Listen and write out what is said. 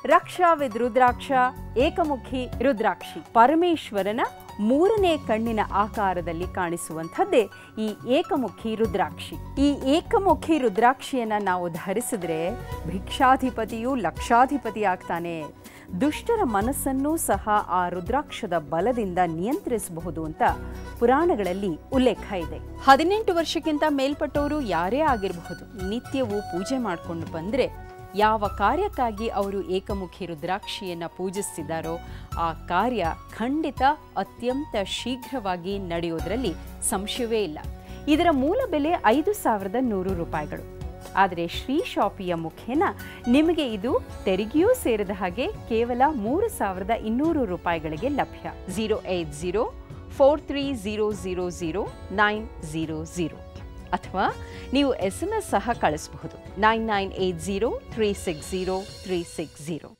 ರಕ್ಷಾ ವಿದ್ ರುದ್ರಾಕ್ಷ ಏಕಮುಖಿ ರುದ್ರಾಕ್ಷಿ ಪರಮೇಶ್ವರನ ಮೂರನೇ ಕಣ್ಣಿನ ಆಕಾರದಲ್ಲಿ ಕಾಣಿಸುವಂಥದ್ದೇ ಈ ಏಕಮುಖಿ ರುದ್ರಾಕ್ಷಿ. ಈ ಏಕಮುಖಿ ರುದ್ರಾಕ್ಷಿಯನ್ನ ನಾವು ಧರಿಸಿದ್ರೆ ಭಿಕ್ಷಾಧಿಪತಿಯು ಲಕ್ಷಾಧಿಪತಿ ಆಗ್ತಾನೆ. ದುಷ್ಟರ ಮನಸ್ಸನ್ನೂ ಸಹ ಆ ರುದ್ರಾಕ್ಷದ ಬಲದಿಂದ ನಿಯಂತ್ರಿಸಬಹುದು ಅಂತ ಪುರಾಣಗಳಲ್ಲಿ ಉಲ್ಲೇಖ ಇದೆ. 18 ವರ್ಷಕ್ಕಿಂತ ಮೇಲ್ಪಟ್ಟವರು ಯಾರೇ ಆಗಿರಬಹುದು, ನಿತ್ಯವೂ ಪೂಜೆ ಮಾಡಿಕೊಂಡು ಬಂದರೆ ಯಾವ ಕಾರ್ಯಕ್ಕಾಗಿ ಅವರು ಏಕಮುಖಿ ರುದ್ರಾಕ್ಷಿಯನ್ನ ಪೂಜಿಸ್ತಿದ್ದಾರೋ ಆ ಕಾರ್ಯ ಖಂಡಿತ ಅತ್ಯಂತ ಶೀಘ್ರವಾಗಿ ನಡೆಯೋದರಲ್ಲಿ ಸಂಶಯವೇ ಇಲ್ಲ. ಇದರ ಮೂಲ ಬೆಲೆ 5,100 ರೂಪಾಯಿಗಳು. ಆದರೆ ಶ್ರೀ ಶಾಪಿಯ ಮುಖೇನ ನಿಮಗೆ ಇದು ತೆರಿಗೆಯೂ ಸೇರಿದ ಹಾಗೆ ಕೇವಲ 3,200 ರೂಪಾಯಿಗಳಿಗೆ ಲಭ್ಯ. 08043000900 ಅಥವಾ ನೀವು SMS ಸಹ ಕಳಿಸಬಹುದು 9980360360.